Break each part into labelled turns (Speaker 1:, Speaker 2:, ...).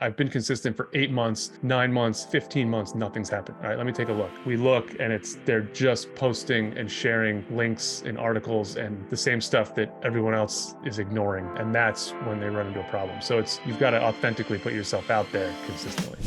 Speaker 1: I've been consistent for 8 months, 9 months, 15 months, nothing's happened. All right, let me take a look. We look and they're just posting and sharing links and articles and the same stuff that everyone else is ignoring. And that's when they run into a problem. So you've got to authentically put yourself out there consistently.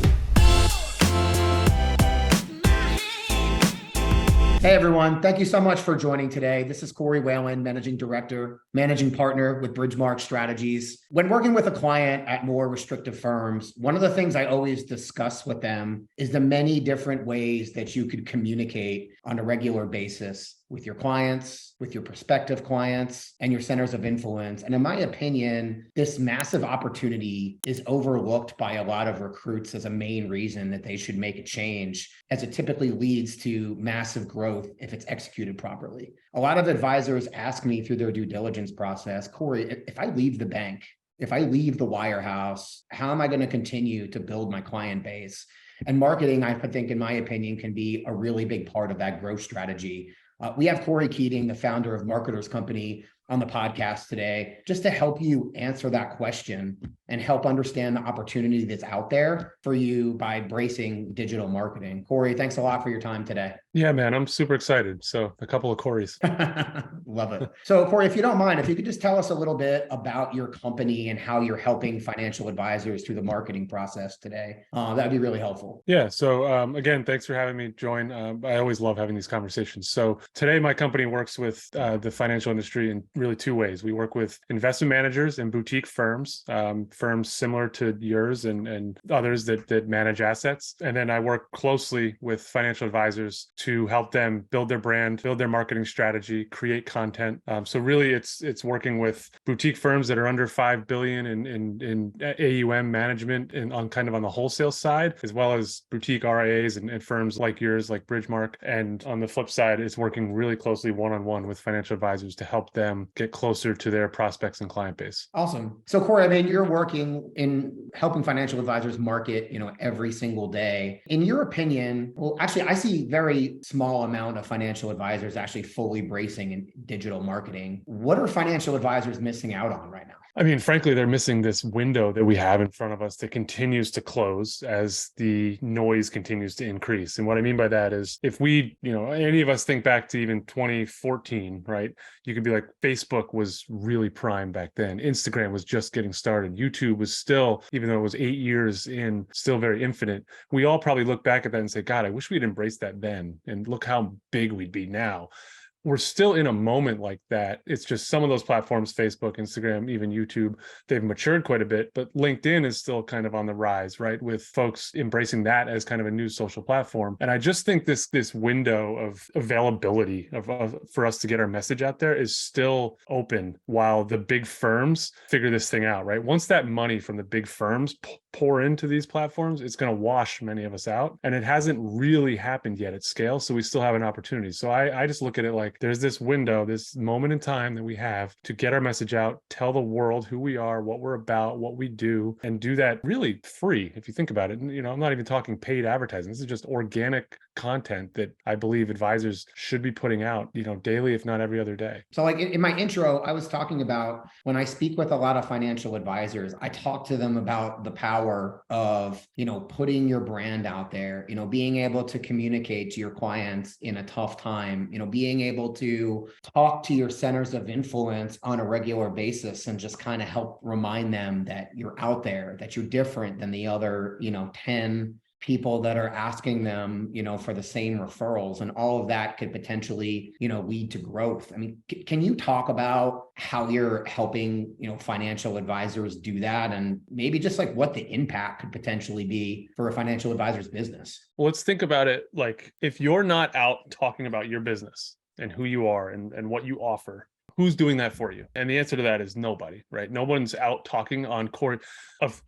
Speaker 2: Hey everyone, thank you so much for joining today. This is Walen, Managing Director, Managing Partner with Bridgemark Strategies. When working with a client at more restrictive firms, one of the things I always discuss with them is the many different ways that you could communicate on a regular basis with your clients, with your prospective clients, and your centers of influence. And in my opinion, this massive opportunity is overlooked by a lot of recruits as a main reason that they should make a change, as it typically leads to massive growth if it's executed properly. A lot of advisors ask me through their due diligence process, Corey, if I leave the bank, if I leave the wirehouse, how am I going to continue to build my client base? And marketing, I think, in my opinion, can be a really big part of that growth strategy. We have Corey Keating, the founder of Marketers Company, on the podcast today, just to help you answer that question and help understand the opportunity that's out there for you by embracing digital marketing. Corey, thanks a lot for your time today.
Speaker 1: Yeah, man, I'm super excited. So a couple of Corys.
Speaker 2: Love it. So Corey, if you don't mind, if you could just tell us a little bit about your company and how you're helping financial advisors through the marketing process today, that'd be really helpful.
Speaker 1: Yeah. So again, thanks for having me join. I always love having these conversations. So today my company works with the financial industry in really two ways. We work with investment managers and boutique firms, firms similar to yours and others that manage assets. And then I work closely with financial advisors to help them build their brand, build their marketing strategy, create content. So really it's working with boutique firms that are under 5 billion in AUM management and on the wholesale side, as well as boutique RIAs and firms like yours, like Bridgemark. And on the flip side, it's working really closely one-on-one with financial advisors to help them get closer to their prospects and client base.
Speaker 2: Awesome. So Corey, I mean, you're working in helping financial advisors market, every single day. In your opinion, well, actually, I see very small amount of financial advisors actually fully bracing in digital marketing. What are financial advisors missing out on right now?
Speaker 1: I mean, frankly, they're missing this window that we have in front of us that continues to close as the noise continues to increase. And what I mean by that is if we, any of us think back to even 2014, right? You could be like, Facebook was really prime back then. Instagram was just getting started. YouTube was still, even though it was 8 years in, still very infinite. We all probably look back at that and say, God, I wish we'd embraced that then. And look how big we'd be now. We're still in a moment like that. It's just some of those platforms, Facebook, Instagram, even YouTube, they've matured quite a bit, but LinkedIn is still kind of on the rise, right? With folks embracing that as kind of a new social platform. And I just think this window of availability for us to get our message out there is still open while the big firms figure this thing out, right? Once that money from the big firms pour into these platforms, it's going to wash many of us out. And it hasn't really happened yet at scale. So we still have an opportunity. So I just look at it like there's this window, this moment in time that we have to get our message out, tell the world who we are, what we're about, what we do, and do that really free. If you think about it, I'm not even talking paid advertising. This is just organic content that I believe advisors should be putting out, daily, if not every other day.
Speaker 2: So like in my intro, I was talking about when I speak with a lot of financial advisors, I talk to them about the power of, putting your brand out there, being able to communicate to your clients in a tough time, being able to talk to your centers of influence on a regular basis and just kind of help remind them that you're out there, that you're different than the other, 10 people that are asking them, for the same referrals, and all of that could potentially, lead to growth. I mean, can you talk about how you're helping, financial advisors do that, and maybe just like what the impact could potentially be for a financial advisor's business?
Speaker 1: Well, let's think about it like if you're not out talking about your business and who you are and what you offer, who's doing that for you? And the answer to that is nobody, right? No one's out talking on court.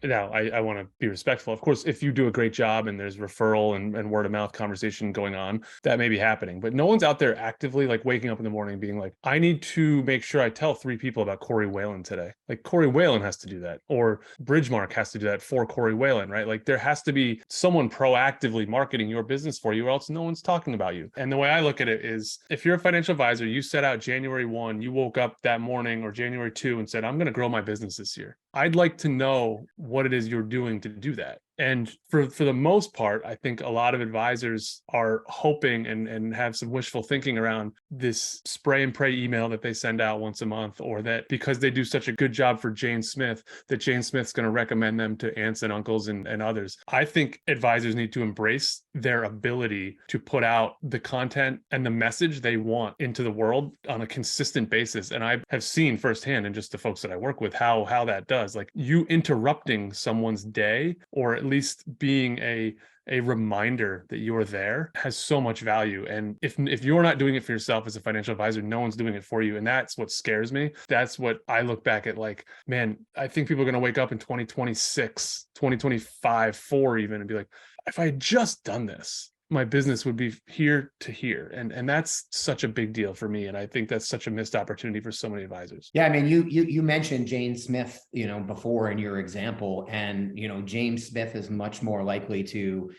Speaker 1: Now, I want to be respectful. Of course, if you do a great job and there's referral and word of mouth conversation going on, that may be happening. But no one's out there actively like waking up in the morning being like, I need to make sure I tell 3 people about Corey Walen today. Like Corey Walen has to do that, or Bridgemark has to do that for Corey Walen, right? Like there has to be someone proactively marketing your business for you, or else no one's talking about you. And the way I look at it is if you're a financial advisor, you set out January 1, you woke up that morning or January 2 and said, I'm going to grow my business this year. I'd like to know what it is you're doing to do that. And for the most part, I think a lot of advisors are hoping and have some wishful thinking around this spray and pray email that they send out once a month, or that because they do such a good job for Jane Smith, that Jane Smith's going to recommend them to aunts and uncles and others. I think advisors need to embrace their ability to put out the content and the message they want into the world on a consistent basis. And I have seen firsthand, and just the folks that I work with, how that does. Like, you interrupting someone's day, or at least being a reminder that you are there, has so much value. And if you're not doing it for yourself as a financial advisor, no one's doing it for you. And that's what scares me. That's what I look back at, like, man, I think people are going to wake up in 2026, 2025, 4 even, and be like, if I had just done this, my business would be here to here. And that's such a big deal for me. And I think that's such a missed opportunity for so many advisors.
Speaker 2: Yeah, I mean, you mentioned Jane Smith, before in your example, and James Smith is much more likely to,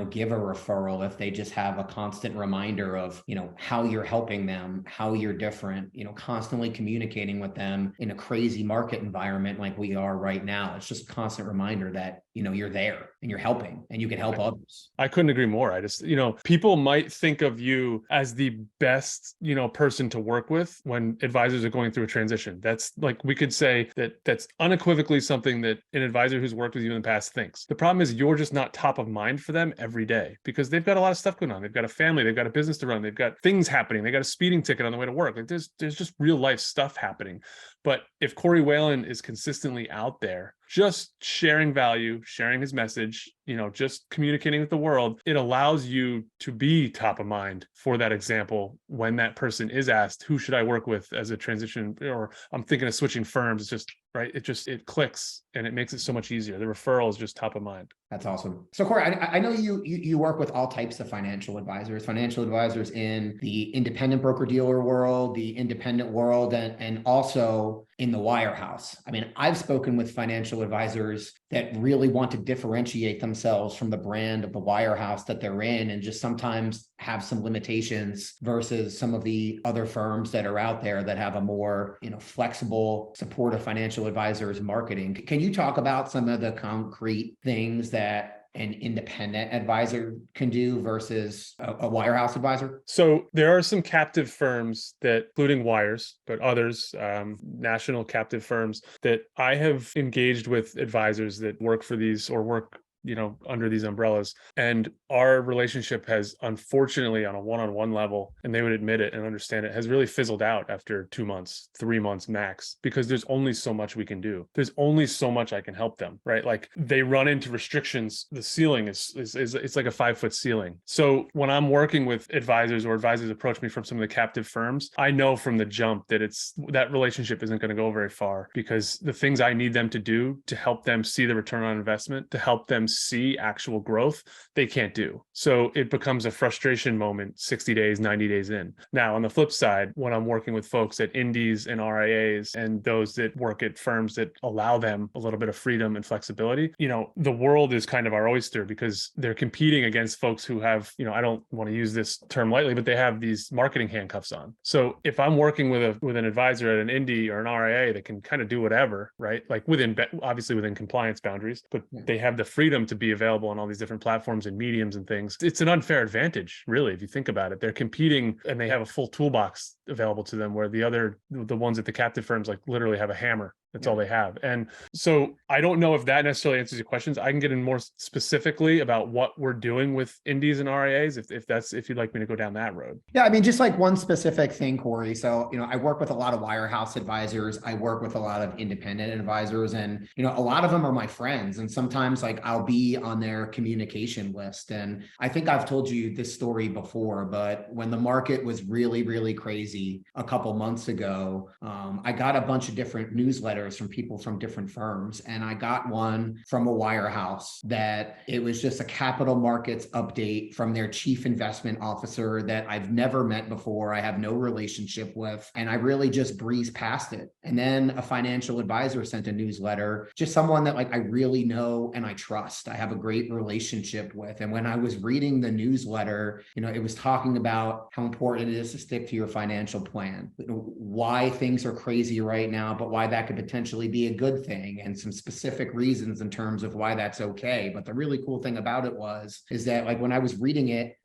Speaker 2: give a referral if they just have a constant reminder of, how you're helping them, how you're different, constantly communicating with them in a crazy market environment like we are right now. It's just a constant reminder that, you're there and you're helping and you can help others.
Speaker 1: I couldn't agree more. I just, people might think of you as the best, person to work with when advisors are going through a transition. That's, like, we could say that's unequivocally something that an advisor who's worked with you in the past thinks. The problem is you're just not top of mind for them every day, because they've got a lot of stuff going on. They've got a family, they've got a business to run, they've got things happening, they got a speeding ticket on the way to work. Like, there's just real life stuff happening. But if Corey Walen is consistently out there, just sharing value, sharing his message, just communicating with the world, it allows you to be top of mind for that example when that person is asked, who should I work with as a transition, or I'm thinking of switching firms. It's just, right, it clicks and it makes it so much easier. The referral is just top of mind. That's awesome.
Speaker 2: So Corey, I know you work with all types of financial advisors in the independent broker-dealer world, the independent world, and also in the wirehouse. I mean, I've spoken with financial advisors that really want to differentiate themselves from the brand of the wirehouse that they're in, and just sometimes have some limitations versus some of the other firms that are out there that have a more, flexible, supportive financial advisors marketing. Can you talk about some of the concrete things that an independent advisor can do versus a wirehouse advisor?
Speaker 1: So there are some captive firms that, including wires, but others, national captive firms, that I have engaged with advisors that work for these, or work under these umbrellas. And our relationship has, unfortunately, on a one-on-one level, and they would admit it and understand it, has really fizzled out after 2 months, 3 months max, because there's only so much we can do. There's only so much I can help them, right? Like, they run into restrictions. The ceiling is it's like a 5-foot ceiling. So when I'm working with advisors, or advisors approach me from some of the captive firms, I know from the jump that that relationship isn't going to go very far, because the things I need them to do to help them see the return on investment, to help them see actual growth, they can't do. So it becomes a frustration moment 60 days, 90 days in. Now, on the flip side, when I'm working with folks at indies and RIAs, and those that work at firms that allow them a little bit of freedom and flexibility, the world is kind of our oyster, because they're competing against folks who have, I don't want to use this term lightly, but they have these marketing handcuffs on. So if I'm working with an advisor at an indie or an RIA that can kind of do whatever, right? Like, obviously within compliance boundaries, but they have the freedom to be available on all these different platforms and mediums and things. It's an unfair advantage, really, if you think about it. They're competing and they have a full toolbox available to them, where the ones at the captive firms, like, literally have a hammer. That's all they have. And so I don't know if that necessarily answers your questions. I can get in more specifically about what we're doing with indies and RIAs, if you'd like me to go down that road.
Speaker 2: Yeah, I mean, just like one specific thing, Corey. So, I work with a lot of wirehouse advisors. I work with a lot of independent advisors, and, a lot of them are my friends. And sometimes, like, I'll be on their communication list. And I think I've told you this story before, but when the market was really, really crazy a couple months ago, I got a bunch of different newsletters from people from different firms. And I got one from a wirehouse that it was just a capital markets update from their chief investment officer that I've never met before. I have no relationship with, and I really just breezed past it. And then a financial advisor sent a newsletter, just someone that, like, I really know and I trust. I have a great relationship with. And when I was reading the newsletter, it was talking about how important it is to stick to your financial plan, why things are crazy right now, but why that could potentially potentially be a good thing and some specific reasons in terms of why that's okay. But the really cool thing about it is that like when I was reading it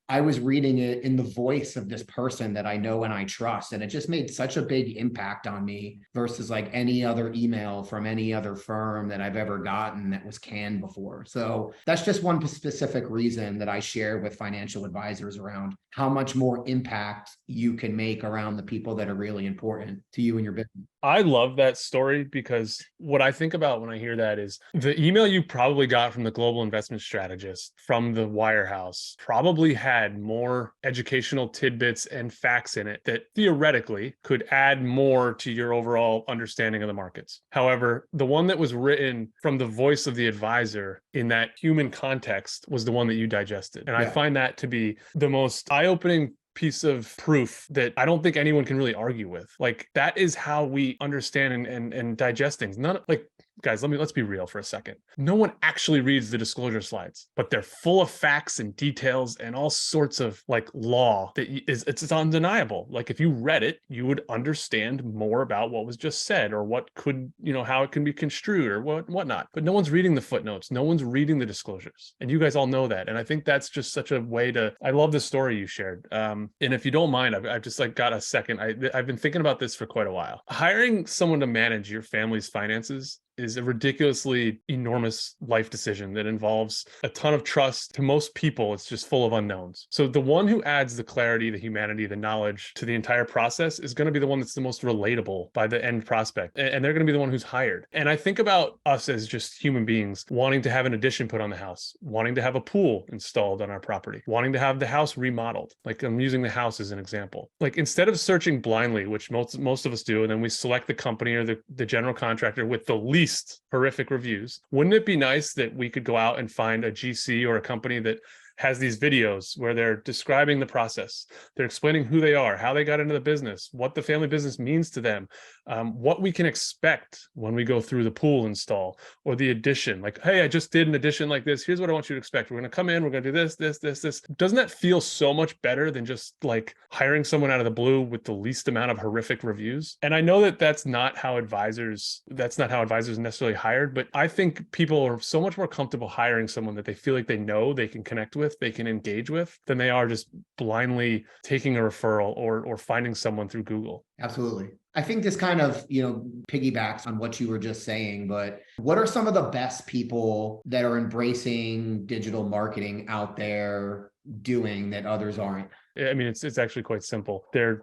Speaker 2: in the voice of this person that I know and I trust. And it just made such a big impact on me versus like any other email from any other firm that I've ever gotten that was canned before. So that's just one specific reason that I share with financial advisors around how much more impact you can make around the people that are really important to you and your business.
Speaker 1: I love that story because what I think about when I hear that is the email you probably got from the global investment strategist from the wirehouse probably had more educational tidbits and facts in it that theoretically could add more to your overall understanding of the markets. However, the one that was written from the voice of the advisor in that human context was the one that you digested. And I find that to be the most eye-opening piece of proof that I don't think anyone can really argue with. Like that is how we understand and digest things. Not like, guys, let's be real for a second. No one actually reads the disclosure slides, but they're full of facts and details and all sorts of like law that it's undeniable. Like if you read it, you would understand more about what was just said or what could, how it can be construed or whatnot. But no one's reading the footnotes. No one's reading the disclosures. And you guys all know that. And I think that's just such a way I love the story you shared. And if you don't mind, I've just like got a second. I've been thinking about this for quite a while. Hiring someone to manage your family's finances is a ridiculously enormous life decision that involves a ton of trust. To most people, it's just full of unknowns. So the one who adds the clarity, the humanity, the knowledge to the entire process is going to be the one that's the most relatable by the end prospect. And they're going to be the one who's hired. And I think about us as just human beings wanting to have an addition put on the house, wanting to have a pool installed on our property, wanting to have the house remodeled. Like I'm using the house as an example. Like instead of searching blindly, which most of us do, and then we select the company or the general contractor with the least horrific reviews, wouldn't it be nice that we could go out and find a GC or a company that has these videos where they're describing the process. They're explaining who they are, how they got into the business, what the family business means to them, what we can expect when we go through the pool install or the addition. Like, hey, I just did an addition like this. Here's what I want you to expect. We're going to come in, we're going to do this, this, this, this. Doesn't that feel so much better than just like hiring someone out of the blue with the least amount of horrific reviews? And I know that that's not how advisors necessarily hired, but I think people are so much more comfortable hiring someone that they feel like they know they can connect with, they can engage with, than they are just blindly taking a referral or finding someone through Google.
Speaker 2: Absolutely. I think this kind of, piggybacks on what you were just saying, but what are some of the best people that are embracing digital marketing out there doing that others aren't?
Speaker 1: I mean, it's actually quite simple. They've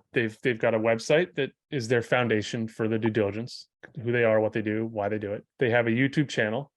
Speaker 1: got a website that is their foundation for the due diligence, who they are, what they do, why they do it. They have a YouTube channel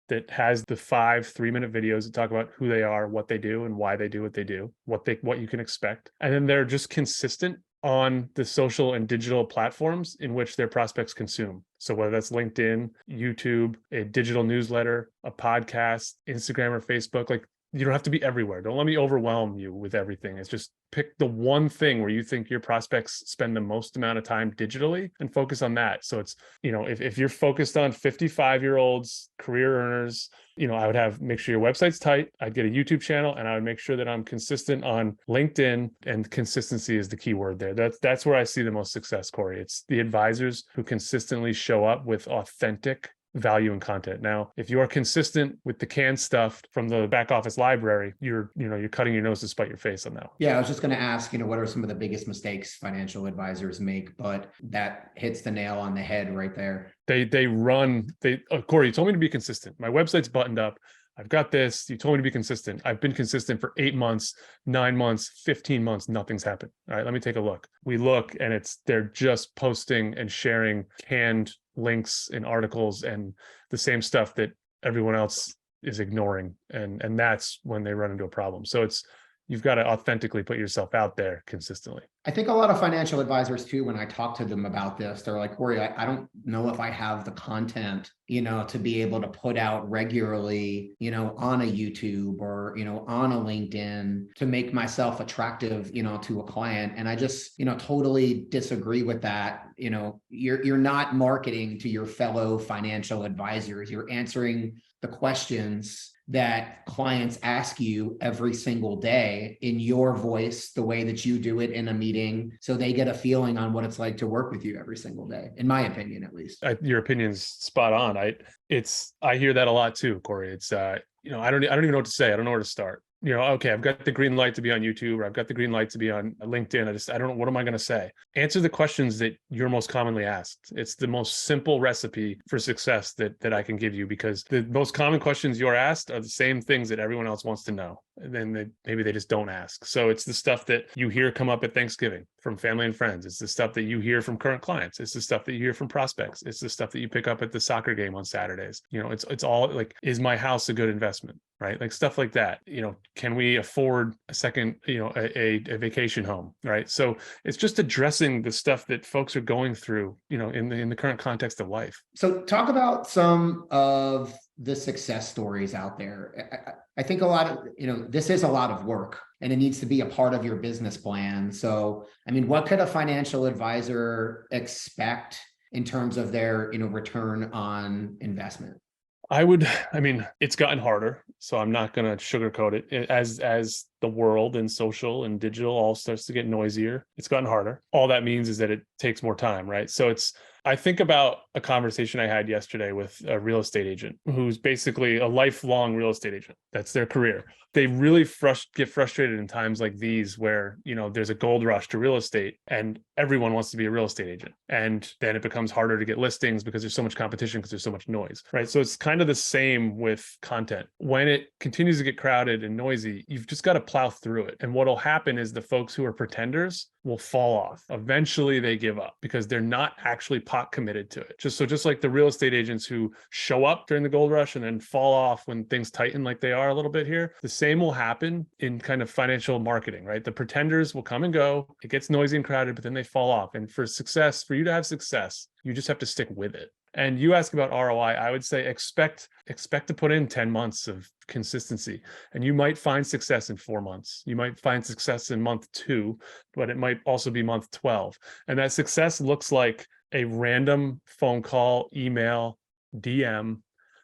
Speaker 1: that has the 5 3-minute videos that talk about who they are, what they do, and why they do what they do, what you can expect. And then they're just consistent on the social and digital platforms in which their prospects consume. So whether that's LinkedIn, YouTube, a digital newsletter, a podcast, Instagram or Facebook, like you don't have to be everywhere. Don't let me overwhelm you with everything. It's just pick the one thing where you think your prospects spend the most amount of time digitally and focus on that. So it's, if you're focused on 55-year-olds, career earners, I would make sure your website's tight. I'd get a YouTube channel and I would make sure that I'm consistent on LinkedIn, and consistency is the key word there. That's where I see the most success, Corey. It's the advisors who consistently show up with authentic value and content. Now, if you are consistent with the canned stuff from the back office library, you're cutting your nose to spite your face on that one.
Speaker 2: Yeah, I was just going to ask, what are some of the biggest mistakes financial advisors make? But that hits the nail on the head right there. Corey, you told me to be consistent. My website's buttoned up. I've got this. You told me to be consistent. I've been consistent for 8 months, 9 months, 15 months. Nothing's happened. All right, let me take a look. We look and they're just posting and sharing canned links and articles and the same stuff that everyone else is ignoring. And that's when they run into a problem. So you've got to authentically put yourself out there consistently. I think a lot of financial advisors too, when I talk to them about this, they're like, Corey, I don't know if I have the content, to be able to put out regularly, on a YouTube or, on a LinkedIn to make myself attractive, to a client. And I just, totally disagree with that. You're not marketing to your fellow financial advisors. You're answering the questions that clients ask you every single day in your voice, the way that you do it in a meeting, so they get a feeling on what it's like to work with you every single day, in my opinion, at least.
Speaker 1: Your opinion's spot on. I hear that a lot too, Corey. It's I don't even know what to say. I don't know where to start. Okay, I've got the green light to be on YouTube, or I've got the green light to be on LinkedIn. I don't know, what am I going to say? Answer the questions that you're most commonly asked. It's the most simple recipe for success that I can give you, because the most common questions you're asked are the same things that everyone else wants to know. And then maybe they just don't ask. So it's the stuff that you hear come up at Thanksgiving from family and friends. It's the stuff that you hear from current clients. It's the stuff that you hear from prospects. It's the stuff that you pick up at the soccer game on Saturdays. It's all like, is my house a good investment? Right? Like stuff like that. Can we afford a second, a vacation home? Right. So it's just addressing the stuff that folks are going through, in the current context of life.
Speaker 2: So talk about some of the success stories out there. I think a lot of, this is a lot of work, and it needs to be a part of your business plan. So, what could a financial advisor expect in terms of their, return on investment?
Speaker 1: It's gotten harder, so I'm not going to sugarcoat it. As the world and social and digital all starts to get noisier, it's gotten harder. All that means is that it takes more time, right? So I think about a conversation I had yesterday with a real estate agent who's basically a lifelong real estate agent. That's their career. They really get frustrated in times like these where, there's a gold rush to real estate and everyone wants to be a real estate agent. And then it becomes harder to get listings because there's so much competition, because there's so much noise, right? So it's kind of the same with content. When it continues to get crowded and noisy, you've just got to plow through it. And what'll happen is the folks who are pretenders will fall off. Eventually they give up because they're not actually pot committed to it. Just like the real estate agents who show up during the gold rush and then fall off when things tighten like they are a little bit here, the same will happen in kind of financial marketing, right? The pretenders will come and go. It gets noisy and crowded, but then they fall off. And for you to have success, you just have to stick with it. And you ask about ROI, I would say expect to put in 10 months of consistency, and you might find success in 4 months. You might find success in month 2, but it might also be month 12. And that success looks like a random phone call, email, DM.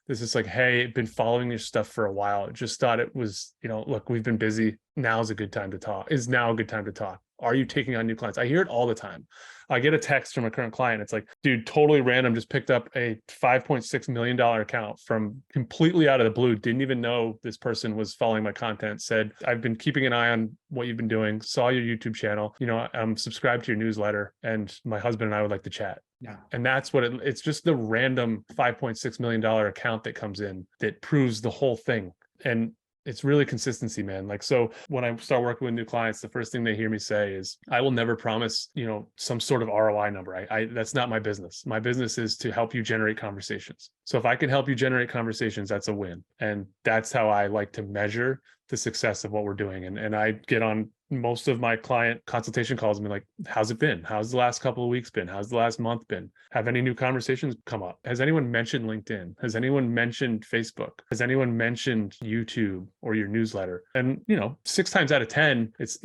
Speaker 1: This is like, hey, been following your stuff for a while. Just thought it was, look, we've been busy. Now is a good time to talk. Is now a good time to talk? Are you taking on new clients? I hear it all the time. I get a text from a current client. It's like, dude, totally random. Just picked up a $5.6 million account from completely out of the blue. Didn't even know this person was following my content. Said, I've been keeping an eye on what you've been doing. Saw your YouTube channel. I'm subscribed to your newsletter, and my husband and I would like to chat.
Speaker 2: Yeah.
Speaker 1: And that's what it's just the random $5.6 million account that comes in that proves the whole thing. And it's really consistency, man. Like, so when I start working with new clients, the first thing they hear me say is, I will never promise, some sort of ROI number. That's not my business. My business is to help you generate conversations. So if I can help you generate conversations, that's a win. And that's how I like to measure the success of what we're doing. And I get on most of my client consultation calls and be like, how's it been? How's the last couple of weeks been? How's the last month been? Have any new conversations come up? Has anyone mentioned LinkedIn? Has anyone mentioned Facebook? Has anyone mentioned YouTube or your newsletter? And, 6 times out of 10, it's,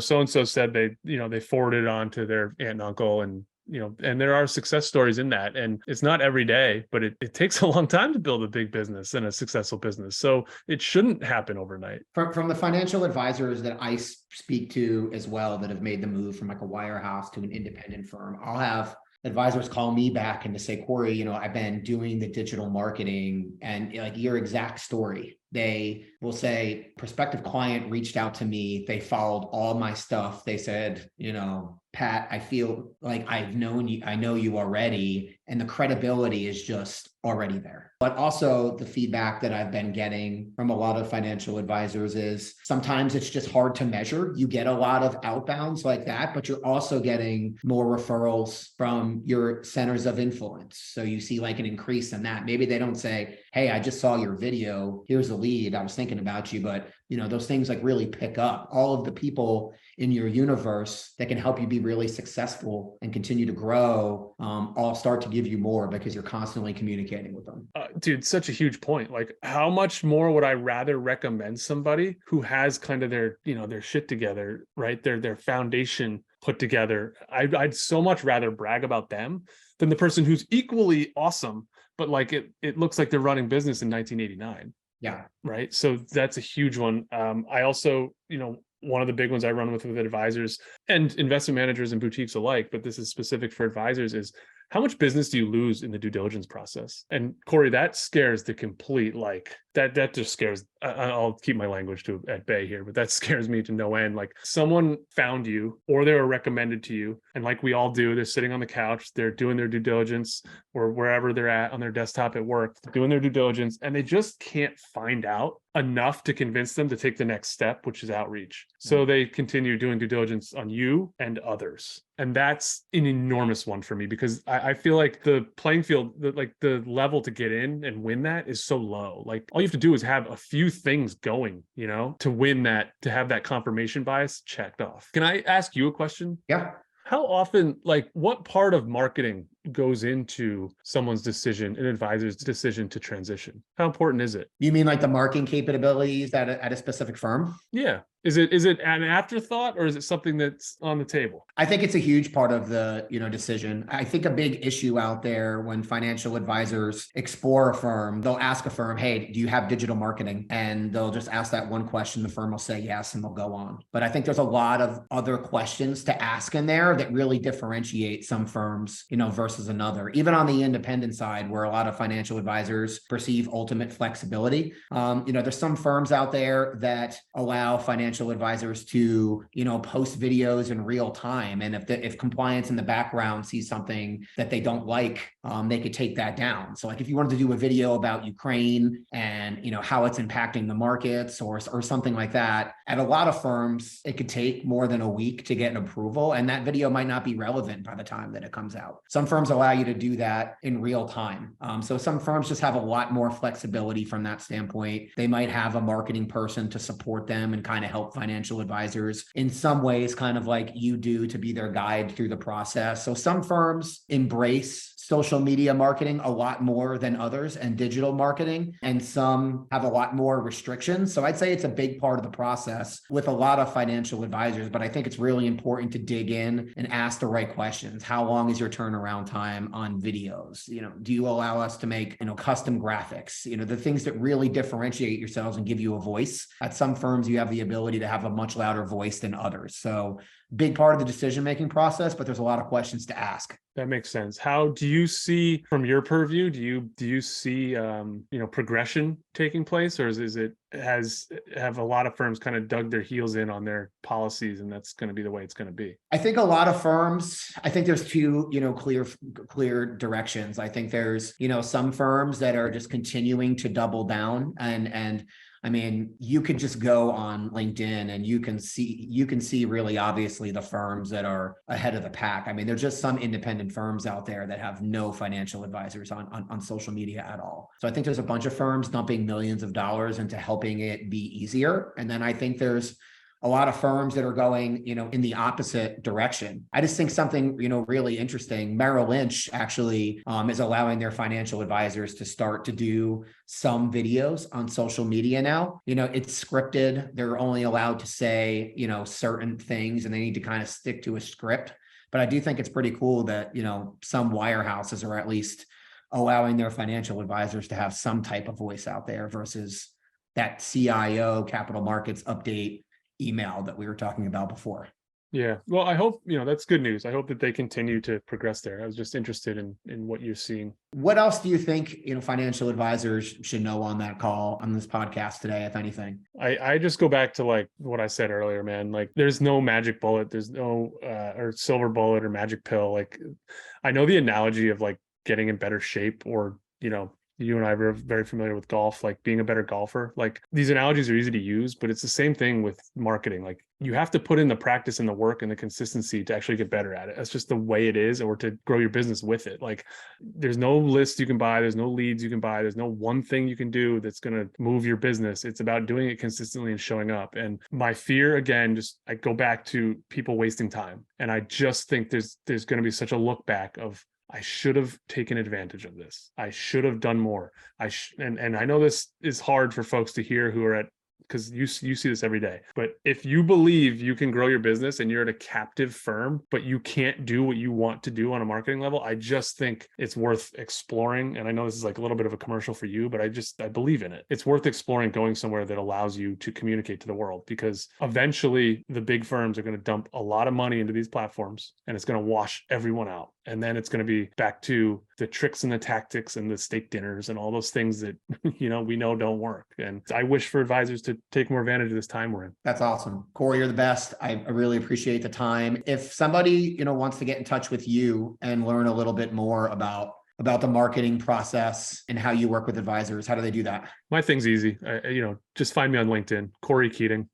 Speaker 1: so-and-so said they forwarded it on to their aunt and uncle, and and there are success stories in that. And it's not every day, but it takes a long time to build a big business and a successful business. So it shouldn't happen overnight.
Speaker 2: From the financial advisors that I speak to as well, that have made the move from like a wirehouse to an independent firm, I'll have advisors call me back and to say, Corey, I've been doing the digital marketing, and like your exact story. They will say, prospective client reached out to me. They followed all my stuff. They said, Pat, I feel like I know you already, and the credibility is just already there. But also the feedback that I've been getting from a lot of financial advisors is sometimes it's just hard to measure. You get a lot of outbounds like that, but you're also getting more referrals from your centers of influence. So you see like an increase in that. Maybe they don't say, hey, I just saw your video. Here's a lead. I was thinking about you, but those things like really pick up. All of the people in your universe that can help you be really successful and continue to grow, all start to give you more because you're constantly communicating with them.
Speaker 1: Dude, such a huge point. Like, how much more would I rather recommend somebody who has kind of their shit together, right? Their foundation put together. I'd so much rather brag about them than the person who's equally awesome, but like it looks like they're running business in 1989.
Speaker 2: Yeah.
Speaker 1: Right. So that's a huge one. I also, one of the big ones I run with advisors and investment managers and boutiques alike, but this is specific for advisors, is how much business do you lose in the due diligence process? And Corey, that scares the complete, like that just scares, I'll keep my language at bay here, but that scares me to no end. Like someone found you or they were recommended to you. And like we all do, they're sitting on the couch, they're doing their due diligence or wherever they're at on their desktop at work, doing their due diligence, and they just can't find out enough to convince them to take the next step, which is outreach. So they continue doing due diligence on you and others. And that's an enormous one for me because I feel like the playing field, the level to get in and win that is so low. Like all you have to do is have a few things going, to win that, to have that confirmation bias checked off. Can I ask you a question?
Speaker 2: Yeah.
Speaker 1: How often, like what part of marketing goes into someone's decision, an advisor's decision to transition? How important is it?
Speaker 2: You mean like the marketing capabilities at a specific firm?
Speaker 1: Yeah. Is it an afterthought or is it something that's on the table?
Speaker 2: I think it's a huge part of the, decision. I think a big issue out there when financial advisors explore a firm, they'll ask a firm, hey, do you have digital marketing? And they'll just ask that one question. The firm will say yes, and they'll go on. But I think there's a lot of other questions to ask in there that really differentiate some firms, versus another. Even on the independent side, where a lot of financial advisors perceive ultimate flexibility. There's some firms out there that allow financial advisors to, post videos in real time. And if compliance in the background sees something that they don't like, they could take that down. So like if you wanted to do a video about Ukraine and, how it's impacting the markets or something like that, at a lot of firms, it could take more than a week to get an approval. And that video might not be relevant by the time that it comes out. Some firms allow you to do that in real time. So some firms just have a lot more flexibility from that standpoint. They might have a marketing person to support them and kind of help financial advisors in some ways, kind of like you do, to be their guide through the process. So some firms embrace social media marketing a lot more than others and digital marketing, and some have a lot more restrictions. So I'd say it's a big part of the process with a lot of financial advisors, but I think it's really important to dig in and ask the right questions. How long is your turnaround time on videos? Do you allow us to make, custom graphics, the things that really differentiate yourselves and give you a voice? At some firms, you have the ability to have a much louder voice than others. So big part of the decision-making process, but there's a lot of questions to ask.
Speaker 1: That makes sense. How do you see, from your purview, do you see progression taking place, or have a lot of firms kind of dug their heels in on their policies and that's going to be the way it's going to be?
Speaker 2: I think a lot of firms, I think there's two, clear directions. I think there's, some firms that are just continuing to double down and I mean, you could just go on LinkedIn and you can see really obviously the firms that are ahead of the pack. I mean, there's just some independent firms out there that have no financial advisors on social media at all. So I think there's a bunch of firms dumping millions of dollars into helping it be easier. And then I think there's a lot of firms that are going, in the opposite direction. I just think something, really interesting. Merrill Lynch actually is allowing their financial advisors to start to do some videos on social media now. It's scripted. They're only allowed to say, certain things, and they need to kind of stick to a script. But I do think it's pretty cool that, some wirehouses are at least allowing their financial advisors to have some type of voice out there versus that CIO capital markets update email that we were talking about before.
Speaker 1: Yeah. Well, I hope, that's good news. I hope that they continue to progress there. I was just interested in what you're seeing.
Speaker 2: What else do you think, financial advisors should know on that call, on this podcast today, if anything?
Speaker 1: I just go back to like what I said earlier, man. Like there's no magic bullet. There's no or silver bullet or magic pill. Like I know the analogy of like getting in better shape, or, you and I are very familiar with golf, like being a better golfer. Like these analogies are easy to use, but it's the same thing with marketing. Like you have to put in the practice and the work and the consistency to actually get better at it. That's just the way it is, or to grow your business with it. Like there's no list you can buy. There's no leads you can buy. There's no one thing you can do that's going to move your business. It's about doing it consistently and showing up. And my fear, again, I go back to people wasting time. And I just think there's going to be such a look back of, I should have taken advantage of this. I should have done more. And I know this is hard for folks to hear who are at because you see this every day. But if you believe you can grow your business and you're at a captive firm, but you can't do what you want to do on a marketing level, I just think it's worth exploring. And I know this is like a little bit of a commercial for you, but I believe in it. It's worth exploring going somewhere that allows you to communicate to the world, because eventually the big firms are going to dump a lot of money into these platforms and it's going to wash everyone out. And then it's going to be back to the tricks and the tactics and the steak dinners and all those things that, we know don't work. And I wish for advisors to take more advantage of this time we're in.
Speaker 2: That's awesome. Corey, you're the best. I really appreciate the time. If somebody, wants to get in touch with you and learn a little bit more about the marketing process and how you work with advisors, how do they do that?
Speaker 1: My thing's easy. Just find me on LinkedIn, Corey Keating.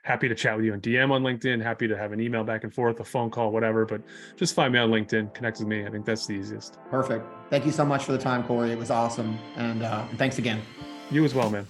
Speaker 1: Happy to chat with you on DM on LinkedIn. Happy to have an email back and forth, a phone call, whatever. But just find me on LinkedIn, connect with me. I think that's the easiest.
Speaker 2: Perfect. Thank you so much for the time, Corey. It was awesome. And thanks again.
Speaker 1: You as well, man.